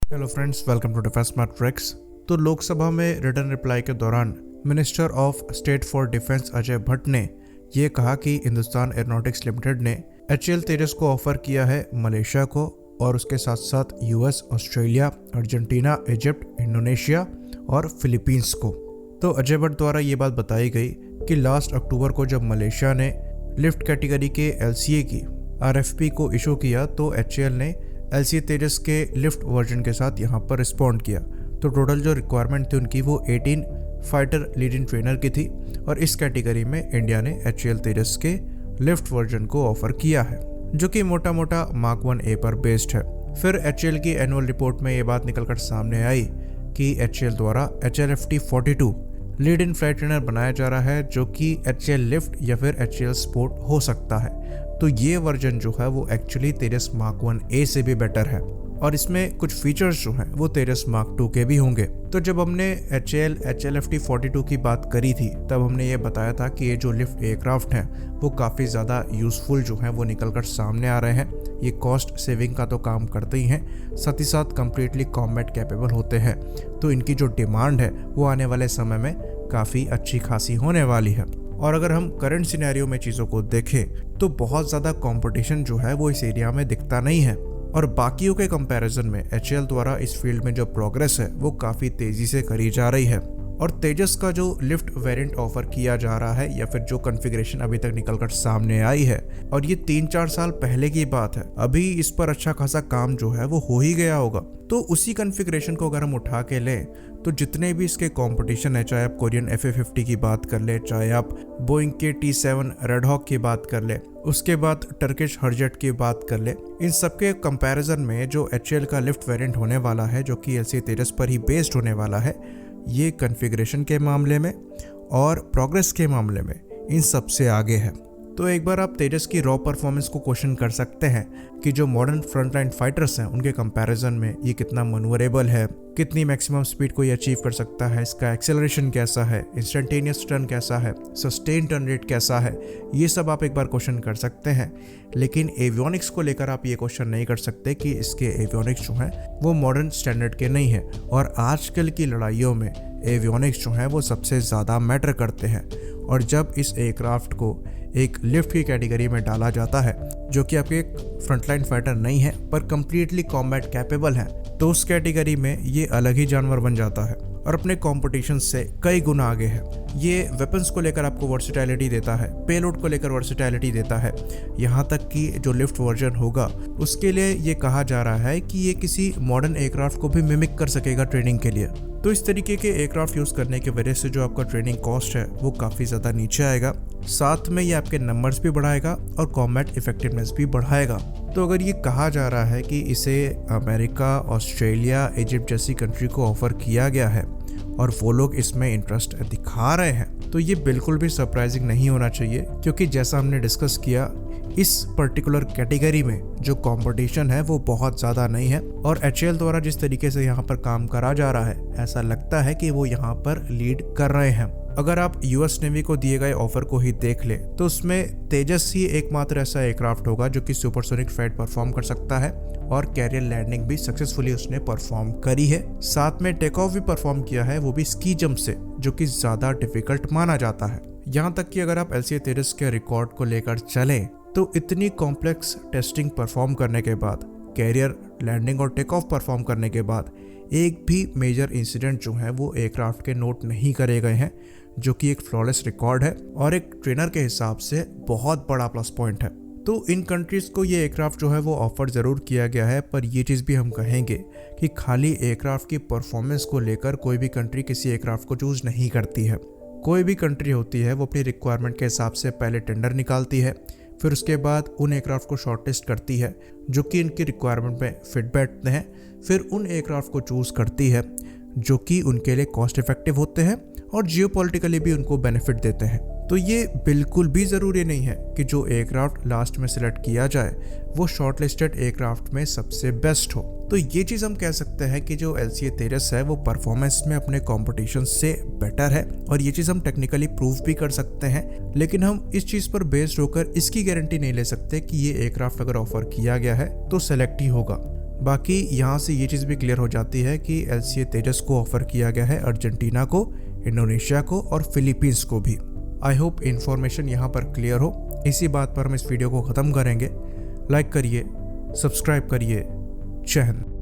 Hello friends, welcome to defence smart tricks. तो लोकसभा में return reply के दौरान minister of state for defence Ajay Bhatt ने ये कहा कि हिंदुस्तान एरोनॉटिक्स लिमिटेड ने HAL तेजस को ऑफर किया है मलेशिया को और उसके साथ साथ US, Australia, Argentina, Egypt, Indonesia और फिलीपींस को। तो अजय भट्ट द्वारा ये बात बताई गई कि लास्ट अक्टूबर को जब मलेशिया ने लिफ्ट कैटेगरी के LCA की RFP को इशू किया तो HAL ने LCA तेजस के लिफ्ट वर्जन के साथ यहाँ पर रिस्पॉन्ड किया। तो टोटल जो रिक्वायरमेंट थी उनकी वो 18 फाइटर लीडिंग ट्रेनर की थी और इस कैटेगरी में इंडिया ने HAL तेजस के लिफ्ट वर्जन को ऑफर किया है, जो कि मोटा मोटा मार्क 1A पर बेस्ड है। फिर HAL की एनुअल रिपोर्ट में ये बात निकलकर सामने आई कि HAL द्वारा HLFT-42 lead in flight trainer बनाया जा रहा है, जो कि HAL लिफ्ट या फिर HAL स्पोर्ट हो सकता है। तो ये वर्जन जो है वो एक्चुअली तेजस मार्क 1A से भी बेटर है और इसमें कुछ फीचर्स जो हैं वो तेजस मार्क 2 के भी होंगे। तो जब हमने HLFT-42 की बात करी थी तब हमने ये बताया था कि ये जो लिफ्ट एयरक्राफ्ट हैं वो काफ़ी ज़्यादा यूज़फुल जो हैं वो निकल कर सामने आ रहे हैं। ये कॉस्ट सेविंग का तो काम करते ही हैं, साथ ही साथ कम्प्लीटली कॉम्बैट कैपेबल होते हैं। तो इनकी जो डिमांड है वो आने वाले समय में काफ़ी अच्छी खासी होने वाली है। और अगर हम करंट सिनेरियो में चीज़ों को देखें तो बहुत ज़्यादा कंपटीशन जो है वो इस एरिया में दिखता नहीं है और बाकियों के कंपैरिजन में HAL द्वारा इस फील्ड में जो प्रोग्रेस है वो काफ़ी तेज़ी से करी जा रही है। और तेजस का जो लिफ्ट वेरिएंट ऑफर किया जा रहा है या फिर जो कॉन्फ़िगरेशन अभी तक निकलकर सामने आई है, और ये 3-4 साल पहले की बात है, अभी इस पर अच्छा खासा काम जो है वो हो ही गया होगा। तो उसी कॉन्फ़िगरेशन को अगर हम उठा के लें तो जितने भी इसके कंपटीशन है, चाहे आप कोरियन FA-50 की बात कर ले, चाहे आप बोइंग के T-7 रेड हॉक की बात कर ले, उसके बाद टर्किश हर्जेट की बात कर ले, इन सबके कंपैरिजन में जो HAL का लिफ्ट वेरिएंट होने वाला है, जो कि LCA तेजस पर ही बेस्ड होने वाला है, ये कॉन्फ़िगरेशन के मामले में और प्रोग्रेस के मामले में इन सबसे आगे है। तो एक बार आप तेजस की रॉ परफॉर्मेंस को क्वेश्चन कर सकते हैं कि जो मॉडर्न फ्रंटलाइन फाइटर्स हैं उनके कंपैरिजन में ये कितना मनूवरेबल है, कितनी मैक्सिमम स्पीड को ये अचीव कर सकता है, इसका एक्सेलरेशन कैसा है, इंस्टेंटेनियस टर्न कैसा है, सस्टेन टर्न रेट कैसा है, ये सब आप एक बार क्वेश्चन कर सकते हैं। लेकिन एवियोनिक्स को लेकर आप ये क्वेश्चन नहीं कर सकते कि इसके एवियोनिक्स जो हैं वो मॉडर्न स्टैंडर्ड के नहीं है। और आजकल की लड़ाइयों में एवियोनिक्स जो हैं वो सबसे ज़्यादा मैटर करते हैं। और जब इस एयरक्राफ्ट को एक लिफ्ट की कैटेगरी में डाला जाता है, जो कि आपके एक फ्रंटलाइन फाइटर नहीं है पर कंप्लीटली कॉम्बैट कैपेबल है, तो उस कैटेगरी में ये अलग ही जानवर बन जाता है और अपने कॉम्पिटिशन से कई गुना आगे है। ये वेपन्स को लेकर आपको वर्सेटैलिटी देता है, पेलोड को लेकर वर्सेटैलिटी देता है, यहाँ तक कि जो लिफ्ट वर्जन होगा उसके लिए ये कहा जा रहा है कि ये किसी मॉडर्न एयरक्राफ्ट को भी मिमिक कर सकेगा ट्रेनिंग के लिए। तो इस तरीके के एयरक्राफ्ट यूज़ करने की वजह से जो आपका ट्रेनिंग कॉस्ट है वो काफ़ी ज़्यादा नीचे आएगा, साथ में ये आपके नंबर्स भी बढ़ाएगा और कॉम्बैट इफेक्टिवनेस भी बढ़ाएगा। तो अगर ये कहा जा रहा है कि इसे अमेरिका, ऑस्ट्रेलिया, इजिप्ट जैसी कंट्री को ऑफर किया गया है और वो लोग इसमें इंटरेस्ट दिखा रहे हैं, तो ये बिल्कुल भी सरप्राइजिंग नहीं होना चाहिए, क्योंकि जैसा हमने डिस्कस किया इस पर्टिकुलर कैटेगरी में जो कंपटीशन है वो बहुत ज़्यादा नहीं है। और HAL द्वारा जिस तरीके से यहाँ पर काम करा जा रहा है, ऐसा लगता है कि वो यहाँ पर लीड कर रहे हैं। अगर आप US नेवी को दिए गए ऑफर को ही देख ले तो उसमें तेजस ही एकमात्र ऐसा एयरक्राफ्ट होगा जो कि सुपरसोनिक फ्लाइट परफॉर्म कर सकता है और कैरियर लैंडिंग भी सक्सेसफुली उसने परफॉर्म करी है, साथ में टेक ऑफ भी परफॉर्म किया है, वो भी स्की जंप से, जो कि ज़्यादा डिफिकल्ट माना जाता है। यहाँ तक कि अगर आप LCA तेजस के रिकॉर्ड को लेकर चलें तो इतनी कॉम्प्लेक्स टेस्टिंग परफॉर्म करने के बाद, कैरियर लैंडिंग और टेक ऑफ परफॉर्म करने के बाद एक भी मेजर इंसिडेंट जो है वो एयरक्राफ्ट के नोट नहीं करे गए हैं, जो कि एक फ्लॉलेस रिकॉर्ड है और एक ट्रेनर के हिसाब से बहुत बड़ा प्लस पॉइंट है। तो इन कंट्रीज़ को ये एयरक्राफ्ट जो है वो ऑफर ज़रूर किया गया है, पर ये चीज़ भी हम कहेंगे कि खाली एयरक्राफ्ट की परफॉर्मेंस को लेकर कोई भी कंट्री किसी एयरक्राफ्ट को चूज़ नहीं करती है। कोई भी कंट्री होती है वो अपनी रिक्वायरमेंट के हिसाब से पहले टेंडर निकालती है, फिर उसके बाद उन एयरक्राफ्ट को शॉर्टलिस्ट करती है जो कि इनकी रिक्वायरमेंट में फिट बैठते हैं, फिर उन एयरक्राफ्ट को चूज़ करती है जो कि उनके लिए कॉस्ट इफेक्टिव होते हैं और जियोपॉलिटिकली भी उनको बेनिफिट देते हैं। तो ये बिल्कुल भी ज़रूरी नहीं है कि जो एयरक्राफ्ट लास्ट में सिलेक्ट किया जाए वो शॉर्टलिस्टेड एयरक्राफ्ट में सबसे बेस्ट हो। तो ये चीज़ हम कह सकते हैं कि जो LCA तेजस है वो परफॉर्मेंस में अपने कंपटीशन से बेटर है और ये चीज़ हम टेक्निकली प्रूव भी कर सकते हैं, लेकिन हम इस चीज़ पर बेस्ड होकर इसकी गारंटी नहीं ले सकते कि ये एयरक्राफ्ट अगर ऑफर किया गया है तो सेलेक्ट ही होगा। बाकी यहाँ से ये चीज़ भी क्लियर हो जाती है कि LCA तेजस को ऑफर किया गया है अर्जेंटीना को, इंडोनेशिया को और फिलीपींस को भी। आई होप इन्फॉर्मेशन यहाँ पर क्लियर हो। इसी बात पर हम इस वीडियो को ख़त्म करेंगे। लाइक करिए, सब्सक्राइब करिए। जय हिंद।